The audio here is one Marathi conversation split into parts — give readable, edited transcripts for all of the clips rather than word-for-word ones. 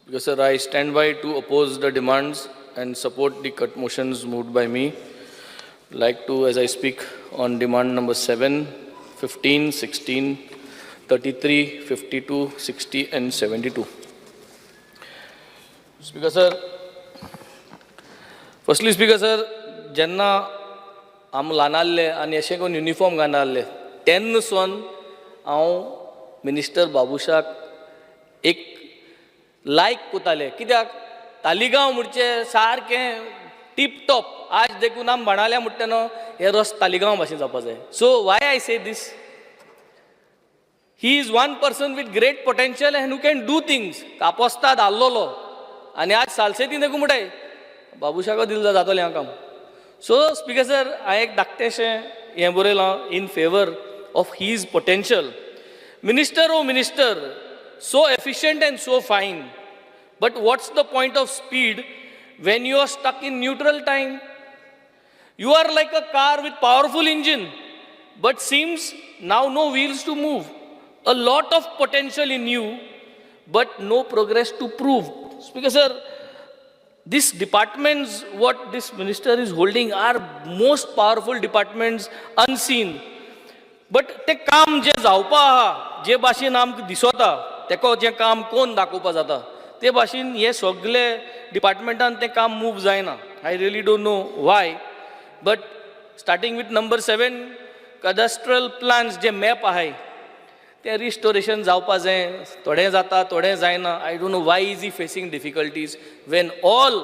Because, sir, I stand by to oppose the demands and support the cut motions moved by me. Like to, as I speak on demand number 7, 15, 16, 33, 52, 60 and 72. Speaker, sir. Firstly, Speaker, sir, jenna am lanalle आणि अशें करून युनिफॉर्म घालनासले तेन्नासून हांव मिनिस्टर बाबुशाक एक लायक कोताले कित्याक तालिगांव म्हणचे सारकें टीप टॉप आज देखून आम बाणाल्या म्हणटा न्हू हे रस तालिगांव भाशेन जावपा जाय. So why I say this, he is one person with great potential and who can do things. कापोस्ताद आल्लोलो आनी आज सालसेती देखून म्हणटाय बाबुशाक दिल जातलें हांव काम. सो स्पीकर सर, हांवें एक धाकटेंशें हें बरयलां in favour of his potential. Minister, oh minister, so efficient and so fine. But what's the point of speed when you are stuck in neutral time? You are like a car with powerful engine, but seems now no wheels to move. A lot of potential in you, but no progress to prove. Speaker sir, these departments, what this minister is holding are most powerful departments unseen. But ते काम जे जावपा आहा, जे भाशेन आमकां दिसता तेको जें काम कोण दाखोवपा जाता ते भाशेन हे सगळे डिपार्टमेंटान तें काम मूव जायना. I really don't know why. But starting with number 7, cadastral plans जे मॅप आहाय ते रिस्टोरेशन जावपा जाय, थोडें जाता थोडें जायना. I don't know why is he facing difficulties when all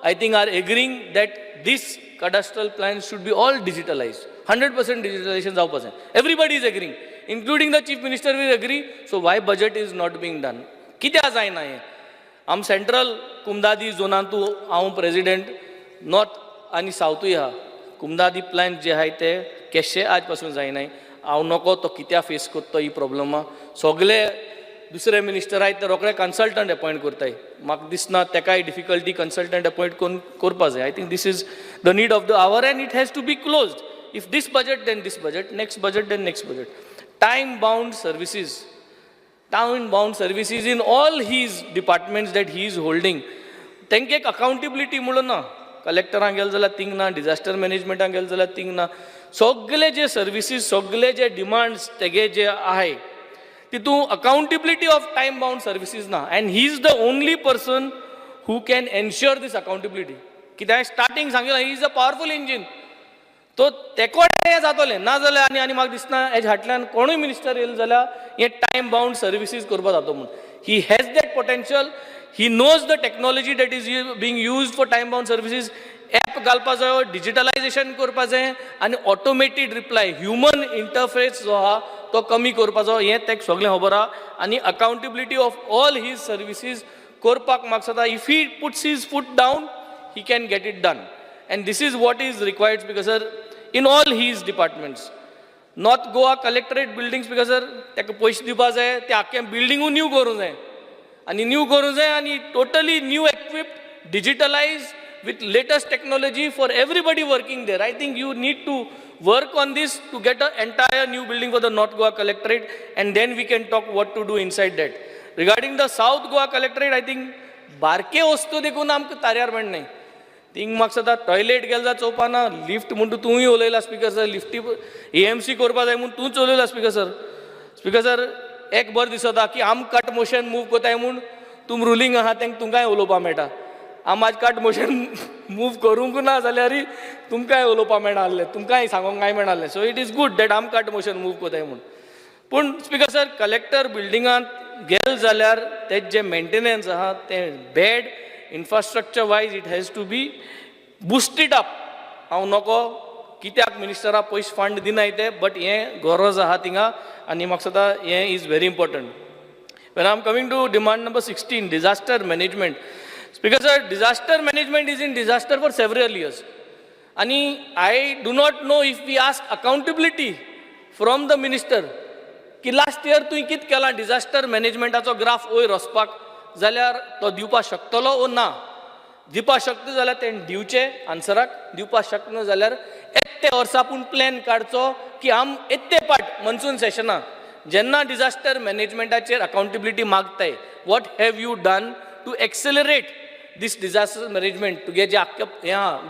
I think are agreeing that this cadastral plans should be all digitalized. 100% digitalization जावपा जाय. Everybody is agreeing, including the chief minister will agree. So why budget is not being done? कित्या जायना हें? आम सेंट्रल कुमदादी झोनांतू हांव प्रेसिडेंट, नॉर्थ आनी सावथूय आहा. कुमदादी प्लान जे आहाय ते केशे आज पासून जायनाय. हांव नको तो कित्या फेस करता ही प्रॉब्लम. सगळे दुसरे मिनिस्टर आहाय ते रोखडे कन्सल्टंट अपॉयंट करताय. म्हाका दिसना तेकाय डिफिकल्टी कन्सल्टंट अपॉयंट करून करपा जाय. I think this is the need of the hour and it has to be closed. If this budget then this budget, next budget then next budget. Time bound services in all his departments that he is holding. तेंका एक अकाउंटेबिलिटी म्हणून ना. कलेक्टरांक गेले जाल्यार थिंग ना, डिजास्टर मॅनेजमेंटाक गेले जाल्यार थिंग ना. सगळे जे सर्विसीस, सगळे जे डिमांड्स तेगे जे आहाय तितून accountability of time bound services ना. And he is the only person who can ensure this accountability. कित्याक स्टार्टींग सांगितलं he is a powerful engine. तो तेकोडे हें जातलें ना जाल्यार आनी म्हाका दिसना हेजे फाटल्यान कोणूय मिनिस्टर येयलो जाल्यार हे टायम बाउंड सर्विसीस करपा जाता म्हणून. He has that potential. He knows the technology that is being used for time bound services. App घालपा जायो, डिजिटलायझेशन करपा जाय आनी ऑटोमेटेड रिप्लाय, ह्युमन इंटरफेस जो आहा तो कमी करपा जायो. हें तेका सगळें खबर आहा. आनी accountability of all his services करपाक म्हाका जाता. If he puts his foot down he can get it done, and this is what is required because sir in all his departments. North Goa collectorate buildings because sir teka पैसे दिवपा जाय, ते आख्खे बिल्डिंगू न्यू करूं जाय आनी न्यू करूं जाय आनी totally new equipped, digitalized with latest technology for everybody working there. I think you need to work on this to get an entire new building for the North Goa collectorate, and then we can talk what to do inside that. Regarding the South Goa collectorate, I think बारके वस्तू देखून आमकां तार्यार मेळनाय. थिंग म्हाका सदां टॉयलेट गेले जाल्यार चोवपाना, लिफ्ट म्हणटा तूंय उलयला स्पिकर सर, लिफ्टी AMC करपा जाय म्हणून तूंच उलयला स्पिकर सर. स्पिकर सर, एक बरें दिसता की आम कट मोशन मूव कोताय म्हूण तुम रुलींग आहा तेंका तुमकांय उलोवपा मेळटा. आम आज कट मोशन मूव करूंक ना जाल्यार तुमकांय उलोवपा मेळना आहलें, तुमकांय सांगोंक काय मेळना आहलें. So it is good that आम कट मोशन मूव कोताय म्हूण. पूण स्पिकर सर, कलेक्टर बिल्डिंगांत गेले जाल्यार तेजे जे मेंटेनन्स आहा तें bad infrastructure wise it has to be boosted up. हांव नको कित्याक मिनिस्टराक पयशे फंड दिनाय ते, बट हें गरज आहा थिंगा आनी म्हाका दिसता हें is very important. When I am coming to demand number 16, disaster management. Speaker sir, disaster management is in disaster for several years. आणि I do not know if we ask accountability from the minister की लास्ट इयर तुवें कितें केलां डिजास्टर मॅनेजमेंटाचो ग्राफ वयर वचपाक, जाल्यार तो दिवपाक शकतलो ओ ना. दिवपाक शकता जाल्यार तें दिवचें आन्सराक, दिवपाक शकना जाल्यार एकटे वर्सा पूण प्लॅन काडचो की आम एत्ते पाट मन्सून सेशनाक जेन्ना डिजास्टर मॅनेजमेंटाचेर अकाउंटेबिलिटी मागताय, what have you done to accelerate this disaster management to get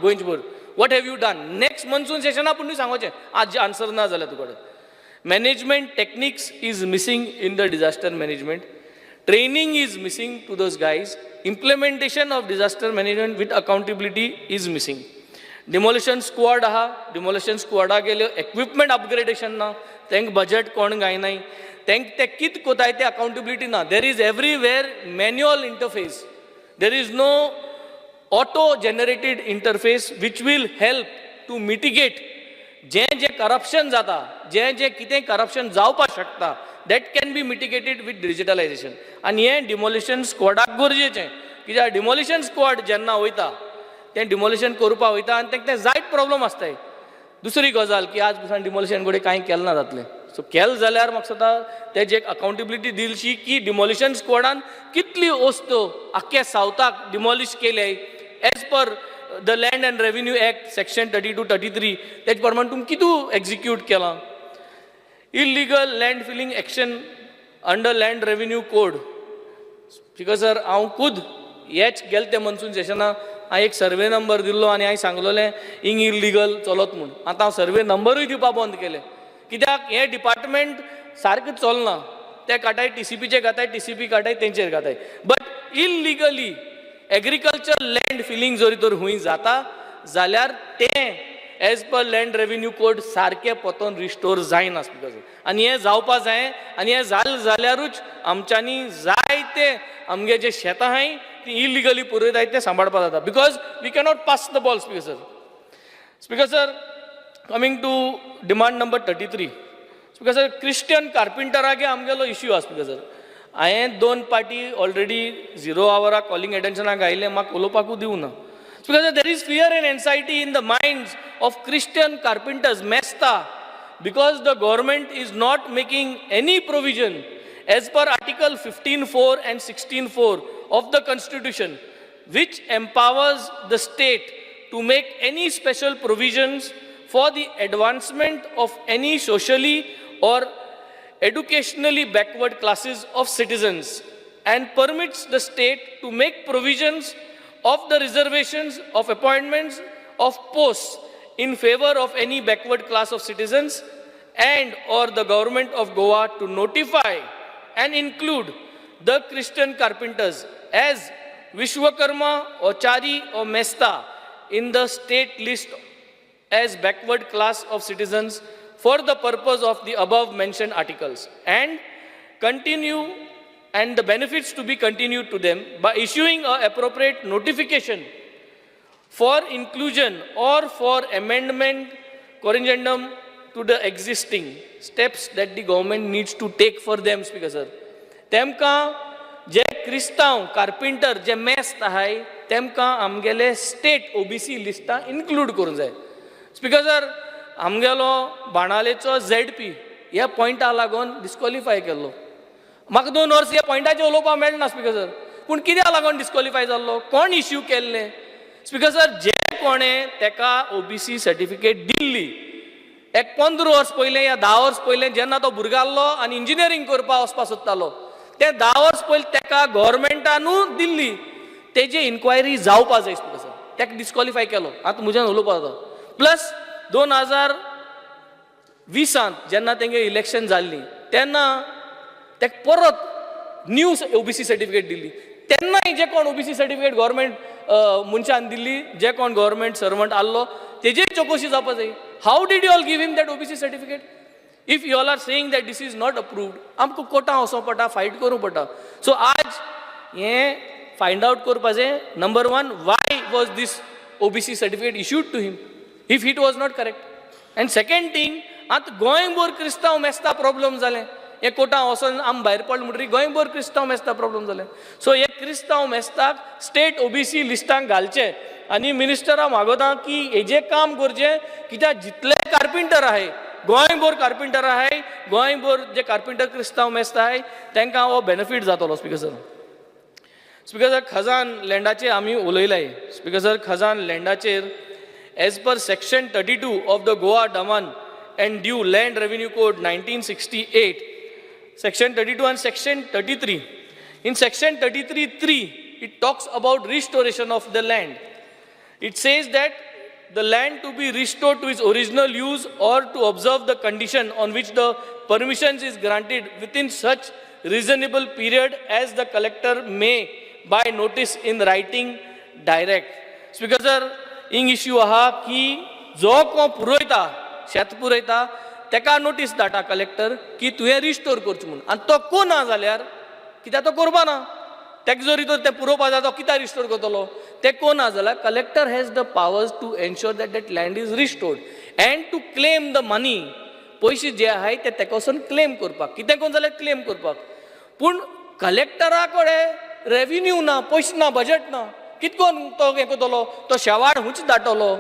going to what have you done next monsoon session आपण सांगोचे आज answer ना झाला तुकडे management techniques is missing in the disaster management training is missing to those guys implementation of disaster management with accountability is missing demolition squad demolition squad गेले equipment upgradation ना त्यांक budget कोण गाय नाही त्यांक ते कित कोताय ते accountability ना there is everywhere manual interface there is no auto generated interface which will help to mitigate जे corruption जाता जे कितें corruption जावपा शकता that can be mitigated with digitalization आणि हे demolition squadak गरजेचें कित्याक demolition squad जेन्ना वयता ते डिमोलिशन करपा वयता आनी तांकां जायत प्रॉब्लम आसताय दुसरी गजाल की आज पासून डिमोलिशन कडेन कांय केलें ना जातलें सो केलें जाल्यार म्हाका दिसता तेजे एक अकाउंटेबिलिटी दिलशी की डिमोलिशन स्क्वॉडान कितली वस्तू आख्ख्या सावथाक डिमोलिश केले as per the land and revenue act section 32-33 तेजे प्रमाण तुमी कितू एक्झिक्यूट केलां illegal land filling action under land revenue code because sir हांव खुद हेच गेले ते मनसून सेशना हांवें एक सर्वे नंबर दिल्लो आनी हांवें सांगलोलें हिंग इल्लिगल चलत म्हूण आतां हांव सर्वे नंबरूय दिवपा बंद केलें कित्याक हें डिपार्टमेंट सारकें चलना ते काटाय TCPचे घाताय TCP काटाय तेंचेर घाताय बट इल्लिगली एग्रीकल्चर लँड फिलिंग जरी तर हूंय जाता जाल्यार तें as per land revenue code सारकें पोतोन रिस्टोर जायना बिकॉज आनी हें जावपा जाय आनी हें जालें जाल्यारूच आमच्यांनी जायते आमगे जे शेतां आहाय ती इल्लिगली पुरयताय ते सांबाळपा जाता because we cannot pass the ball speaker sir coming to demand number 33 speaker sir Christian कार्पेंटरागे आमगेलो इश्यू आसा स्पीकर सर हांवें 2 पाटी ऑलरेडी 0 आवर कॉलिंग एटेन्शनाक आयिल्लें म्हाका उलोवपाकूच दिवना speaker sir there is fear and anxiety in the minds of Christian carpenters Mesta because the government is not making any provision as per article 15(4) and 16(4) of the constitution which empowers the state to make any special provisions for the advancement of any socially or educationally backward classes of citizens and permits the state to make provisions of the reservations of appointments of posts in favor of any backward class of citizens and or the government of Goa to notify and include the Christian carpenters as Vishwakarma or Chari or Mesta in the state list as backward class of citizens for the purpose of the above mentioned articles and continue and the benefits to be continued to them by issuing an appropriate notification for inclusion or for amendment corrigendum to the existing steps that the government needs to take for them speaker sir temka je kristav carpenter je mest ahay temka amgele state OBC lista include करun जाय speaker sir amgelo बाणालेचो ZP ह्या पॉइंटा लागून डिस्क्वॉलिफाय केल्लो म्हाका 2 वर्स ह्या पॉइंटाचेर उलोवपाक मेळना स्पीकर सर पूण कित्याक लागून डिस्क्वॉलिफाय जाल्लो कोण इश्यू केल्ले स्पीकर सर जे कोणे तेका OBC सर्टिफिकेट दिल्ली एक 15 वर्स पयलें या 10 वर्स पयलें जेन्ना तो भुरगो आसलो आनी इंजिनियरींग करपा वचपा सोदतालो ते 10 वर्स पयलीं तेका गव्हर्मेंटानूच दिल्ली तेजी इन्क्वायरी जावपा जाय स्पीकर सर तेका डिस्क्वॉलिफाय केलो आतां म्हज्यान उलोवपा जाता प्लस 2020 जेन्ना तेंगे इलेक्शन जाल्ली तेन्ना तेका परत न्यू OBC सर्टिफिकेट दिल्ली तेन्नाय जे कोण OBC सर्टिफिकेट गव्हर्मेंट मनशान दिल्ली जे कोण गव्हर्मेंट सर्वंट आसलो तेजेर चौकशी जावपा जाय how did you all give him that OBC certificate if you all are saying that this is not approved आमकां कोर्टां वचों पडटा फायट करूं पडटा सो आज हें फायंड आउट करपा जाय number 1 why was this OBC certificate issued to him if it was not correct and second thing आतां गोंयभर क्रिस्तांव मेस्ता प्रॉब्लम जालें हे कोर्टां वचोन आम भायर पडले म्हणटरी गोंयभर क्रिस्तांव मेस्ता प्रॉब्लम जालें सो हे क्रिस्तांव मेस्ताक स्टेट OBC लिस्टांक घालचे आनी मिनिस्टराक मागोता की हेजें काम करचें कित्याक जितले कार्पेंटर आहाय गोंयभर कार्पेंटर आहाय गोंयभर जे कार्पेंटर क्रिस्तांव मेस्त आहाय तांकां हो बेनिफीट जातलो स्पीकर सर खजान लँडाचेर आमी उलयलाय स्पीकर सर खजान लँडाचेर as per section 32 of the Goa Daman and Diu land revenue code 1968 section 32 and section 33 in section 33(3) it talks about restoration of the land. It says that the land to be restored to its original use or to observe the condition on which the permissions is granted within such reasonable period as the collector may by notice in writing direct. Speaker sir, ing issue aha ki जो को पुरोयता शेत पुरोयता तेका नोटीस धाडटा कलेक्टर की तुवें रिस्टोर करचें म्हणून आनी तो कोण ना जाल्यार कित्याक तो करपा ना तेका जरी तर ते पुरोवपा जाय तो कित्याक रिस्टोर करतलो ते कोण ना जाल्यार collector has the powers to ensure that that land is restored and to claim the money पयशे जे आहाय ते तेका वचून क्लेम करपाक कितें कोण जाल्यार क्लेम करपाक पूण कलेक्टरा कडेन रेव्हेन्यू ना पयशे ना बजेट ना कितकोन तो हें करतलो तो शेवाळ हुंच धाडटलो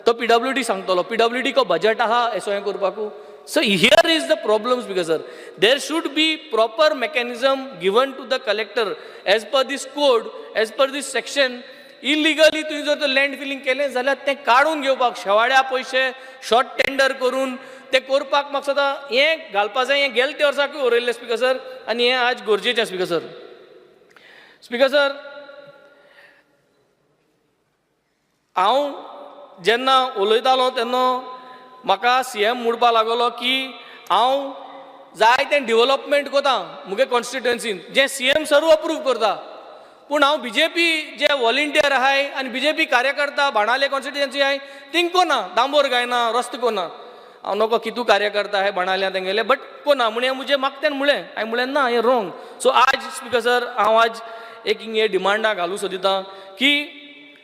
तो PWD सांगतलो PWD को बजेट आहा एसो हें करपाकू So here is the problem, because sir, there should be proper mechanism given to the collector as per this code, as per this section. Illegally तुम्ही जर लँड फिलिंग केले जाल्यार ते काढून घेवपाक शेवाड्या पैसे शॉर्ट टेंडर करून ते करपाक म्हाका सदां हें घालपा जाय हें गेले ते वर्साकूय उरयल्लें स्पीकर सर आनी हें आज गरजेचें स्पीकर सर. स्पीकर सर हांव जेन्ना उलयतालो तेन्ना म्हाका CM म्हणपा लागलो की हांव जाय तें डेव्हलपमेंट कोता मुगे कॉन्स्टिट्युएन्सीन जें CM सर्व अप्रूव करता पूण हांव BJP जे व्हॉलिंटियर आहाय आनी BJP कार्यकर्ता बाणाले कॉन्स्टिट्युएन्सी आहाय थिंक कोना डांबोर गायना रस्तो कोना हांव नोको कितू कार्यकर्ता आहाय बाणाल्या तेंगेले बट कोना म्हणे मुझे म्हाका तें म्हळें हांवें म्हळें ना हें रॉंग. सो आज स्पीकर सर हांव आज एक हिंगे डिमांडा घालूं सोदिता की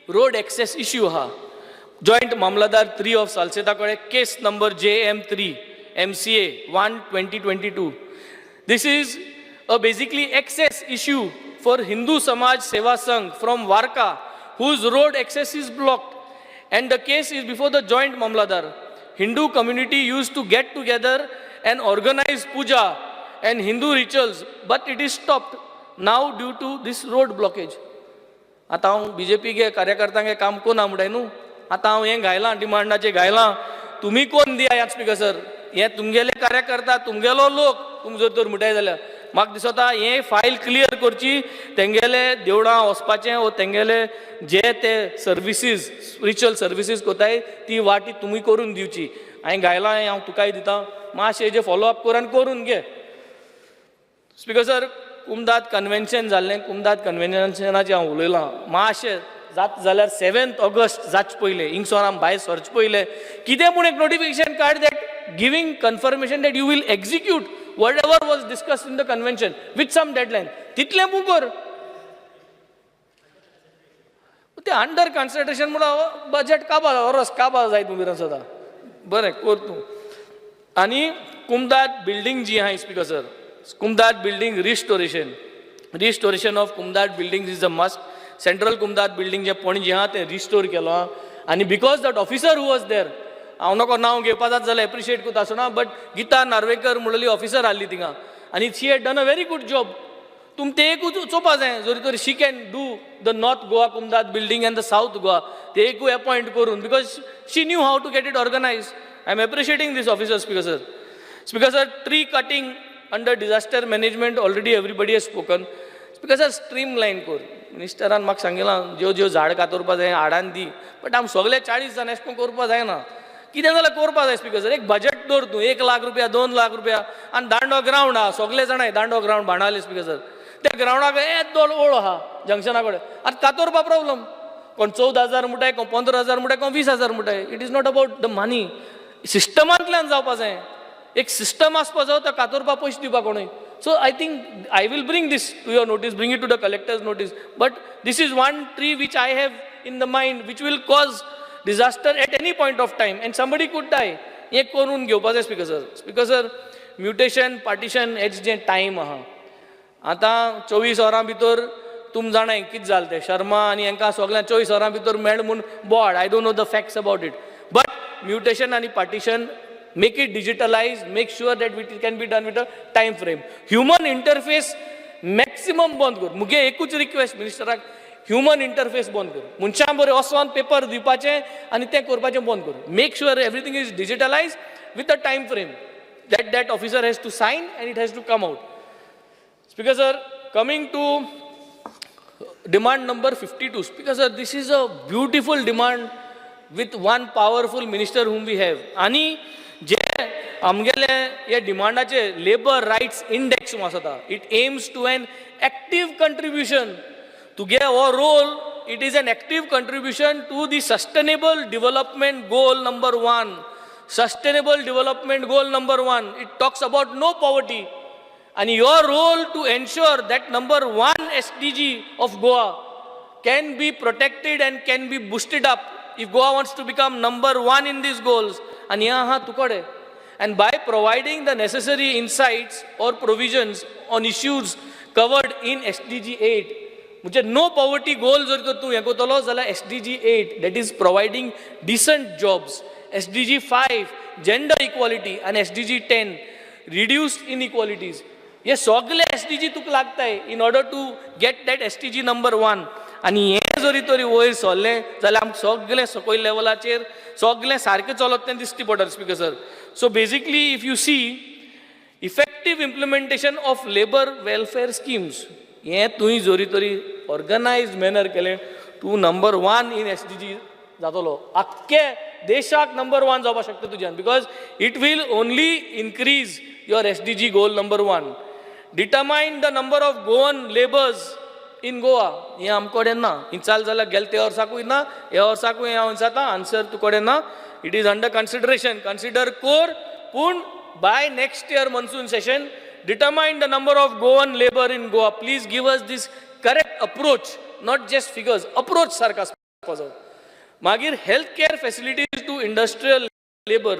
रोड एक्सेस इश्यू आहा जॉइंट मामलादार 3 ऑफ सालसेता कडेन केस number JM3 MCA 1/2022. This is a basically access issue for Hindu Samaj Seva Sangh from Varka, whose road access is blocked, and the case is before the joint mamladar. Hindu community used to get together and organize puja and Hindu rituals, but it is stopped now due to this road blockage. आता हांव BJP गे कार्यकर्त्यांगे काम कोण म्हणटाय न्हू आता हांव हें घायलां डिमांडाचें घायलां तुमी कोण दियात स्पीकर सर हें तुमगेले कार्यकर्ता तुमगेलो लोक तुमी जर तर म्हणटाय जाल्यार म्हाका दिसता हें फायल क्लियर करची तेंगेले देवळां वचपाचें वो तेंगेले जे ते सर्विसीस स्पिरिच्युअल सर्विसीस कोताय ती वाटी तुमी करून दिवची. हांवें घायलां हें हांव तुकाय दितां मातशें हेजें फॉलोअप करून घे. स्पीकर सर कुमदाद कन्वेन्शन जाल्लें कुमदाद कन्वेन्शनाचें हांव उलयलां मातशें जात जाल्यार 7 ऑगस्ट जाचे पयलें हिंगसोर आमी भायर सरचे पयलें कितें पूण एक नोटिफिकेशन काड that giving confirmation that you will execute whatever was discussed in the convention with some deadline तितलें पू कर ते अंडर कन्सिडरेशन म्हणून बजेट काबा वर्स काबा जाय तुमी सदां बरें कर तूं. आनी कुमदाद बिल्डींग जी आहाय स्पीकर सर कुमदाद बिल्डींग रिस्टोरेशन ऑफ कुमदाद building is a must. Central कुमदाद बिल्डींग जे पणजी आहा तें रिस्टोर केलो आहा आनी because that officer who was there हांव नोको नांव घेवपा जाता जाल्यार एप्रिशिएट करता आसतना बट गीता नार्वेकर म्हणली ऑफिसर आहली थिंगा आनी she had done a very good job. तुम ते एकूच चोवपा जाय जरी तर she can do the north Goa कुमदाद building and the south Goa ते एकूय अपॉयंट करून because she knew how to get it organise. I am appreciating this officer speaker sir. Speaker sir tree cutting under disaster management already everybody has spoken. Speaker sir streamline कर मिनिस्टरान म्हाका सांगिलां ज्यो झाड कातरपा जाय हाडान दी बट आमी सगळे 40 जाण एशें करून करपा जायना कितें जाल्यार करपा जाय स्पीकर सर. एक बजेट दवर तूं 1 लाख रुपया 2 लाख रुपया आनी दांडो ग्रावंड आहा सगळे जाणाय दांडो ग्रावंड बाणाले स्पीकर सर त्या ग्रावंडाक येदोल ओळ आहा जंक्शना कडेन आतां कातरपा प्रॉब्लम कोण 14,000 म्हणटाय कोण 15,000 म्हणटाय कोण 20,000 म्हणटाय. It is not about the money सिस्टमांतल्यान जावपा जाय एक सिस्टम आसपा जाय तो कातरपा पयशे दिवपा कोणूय. So I think I will bring this to your notice, bring it to the collector's notice. But this is one tree which I have in the mind which will cause disaster at any point of time and somebody could die. हे करून घेवपा जाय speaker sir. Speaker sir mutation partition हेच जे टायम आहा आतां 24 वरां भितर तुम जाणाय कितें जालें तें शर्मा आनी हांकां सगळ्यांक 24 वरां भितर मेळ म्हूण board I don't know the facts about it but mutation आनी partition make it digitalized, make sure that it can be done with a time frame. Human interface maximum बंद कर. मुगे एकूच रिक्वेस्ट मिनिस्टराक ह्युमन इंटरफेस बंद कर. मनशां बरें वचोन पेपर दिवपाचें आनी तें करपाचें बंद कर. Make sure everything is digitalise with a time frame that officer has to sign and it has to come out. Speaker sir, coming to Demand number 52. Speaker sir, this is a beautiful demand with one powerful minister whom we have. Ani je amgele ye demandache labor rights index masata. It aims to an active contribution to give our role. It is an active contribution to the sustainable development goal number 1. Sustainable development goal number 1. It talks about no poverty. And your role to ensure that number 1 SDG of Goa can be protected and can be boosted up if Goa wants to become number 1 in these goals. And yaha tukade. And by providing the necessary insights or provisions on issues covered in SDG 8, मुझे no poverty goal जर को तू याको तलो जला SDG 8, that is providing decent jobs. SDG 5, gender equality, and SDG 10, reduced inequalities. ये सगळे SDG तुक लागताय in order to get that SDG number 1. आणि हे जरी तरी वयर सरले जाल्यार आमकां सगळे सकयल लेवलाचेर सगळे सारके चलत तें दिसती पडटा speaker sir. So basically if you see effective implementation of labor welfare schemes, हे तुवें जरी तरी ऑर्गनायज्ड मॅनर केलें तूं नंबर 1 in SDG जातलो. आख्खे देशाक नंबर 1 जावपाक शकता तुज्यान, because it will only increase your SDG goal number 1. Determine the number of Goan laborers in Goa. हे आमकोडे ना. इंचाल जाल्यार गेल ते वर्साकूय ना, हे वर्साकूय हांव इंचाता आन्सर तुकोडे ना. It is under consideration. Consider core, पूण by next year monsoon session, determine the number of Goan labor in Goa. Please give us this correct approach, not just figures. Approach sarka pazo. Magir healthcare facilities to industrial labor.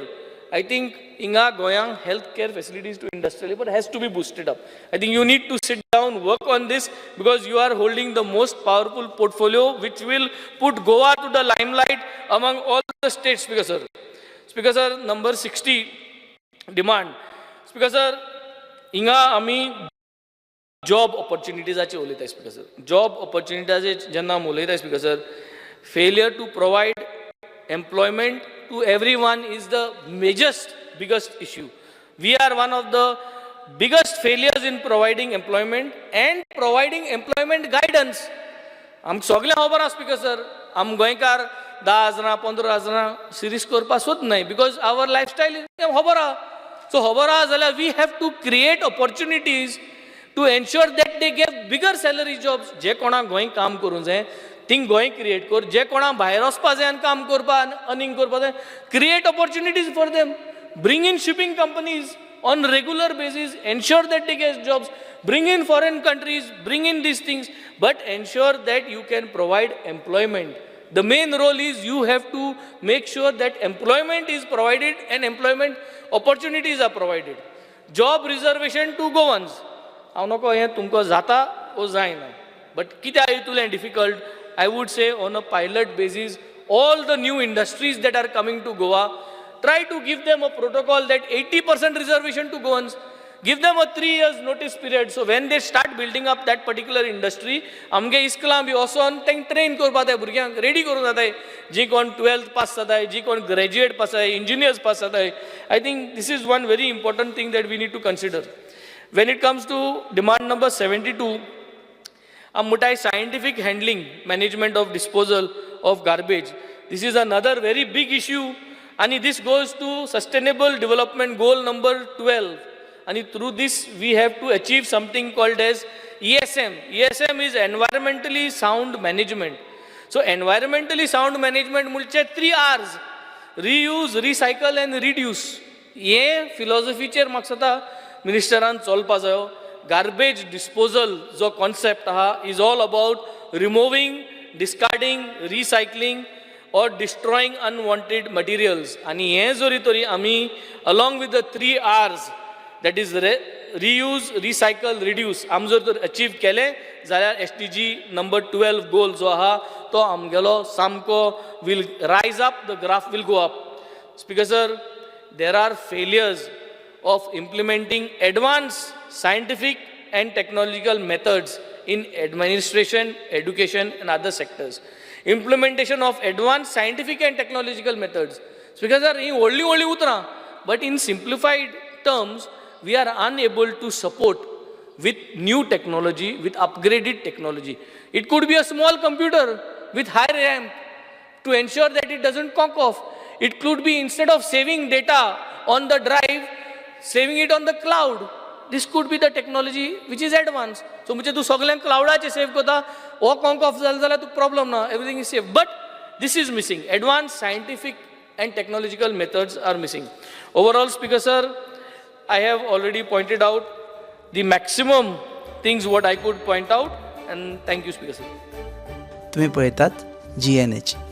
I think inga goyang healthcare facilities to industrial labor has to be boosted up. I think you need to sit down, work on this, because you are holding the most powerful portfolio which will put Goa to the limelight among all the states. Speaker sir. Speaker sir, number 60 demand. Speaker sir, inga ami job opportunities ache ulayta speaker sir. Job opportunities jenna ulayta speaker sir. Failure to provide employment to everyone is the biggest issue. We are one of the biggest failures in providing employment and providing employment guidance. आम सगळे खबर आसा स्पीकर सर. आम गोंयकार 10,000 15,000 सिरीज करपा सोद नाही, because our lifestyle is खबर आहा. So खबर आहा जाल्यार we have to create opportunities to ensure that they give bigger salary jobs. जे कोणाक गोंय काम करूं जाय थिंग गोंय क्रिएट कर. जे कोणाक भायर वचपा जाय आनी काम करपा अर्निंग करपा जाय, create opportunities for them. Bring in shipping companies on regular basis, ensure that they get jobs. Bring in foreign countries, bring in these things, but ensure that you can provide employment. The main role is you have to make sure that employment is provided and employment opportunities are provided. Job reservation to Goans. हांव नको हें तुमकां जाता ओ जायना, but कित्या हितूंतलें difficult, I would say on a pilot basis, all the new industries that are coming to Goa, try to give them a protocol that 80% reservation to Goans. Give them a 3 years notice period. So when they start building up that particular industry, आमगे इस्कलां बी वचोन तेंक ट्रेन करपा जाय, भुरग्यांक रेडी करूंक जाताय. जी कोण 12th पास जाताय, जी कोण ग्रॅज्युएट पास जाताय, इंजिनियर्स पास जाताय. I think this is one very important thing that we need to consider. When it comes to demand number 72, Mutai scientific handling, management of disposal of garbage. This is another very big issue, and this goes to sustainable development goal number 12. And through this we have to achieve something called as ESM. ESM is environmentally sound management. So environmentally sound management mulche 3 R's: reuse, recycle and reduce. Ye philosophy chair maksata ministeran cholpa jayo. Garbage disposal जो concept is all about removing, discarding, recycling or destroying unwanted materials. आणि हे जरी तरी आम्ही along with the 3 R's, that is reuse, recycle, reduce, आम जर तर achieve केले जाल्यार SDG number 12 goal जो आहा तो आमगेलो सामको will rise up, the graph will go up. Speaker sir, there are failures of implementing advanced scientific and technological methods in administration, education and other sectors. Implementation of advanced scientific and technological methods. Because only utra, but in simplified terms, we are unable to support with new technology, with upgraded technology. It could be a small computer with high RAM to ensure that it doesn't conk off. It could be, instead of saving data on the drive, saving it on the cloud. This could be the technology which is advanced. So म्हणजे तू सगळ्यांक क्लाउडाचे सेव करता, हो conk off जालो जाल्यार तुका problem ना, everything is safe. But this is missing. Advanced scientific and technological methods are missing. Overall, Speaker Sir, I have already pointed out the maximum things what I could point out, and thank you, Speaker Sir. तुम्ही पळयतात GNH.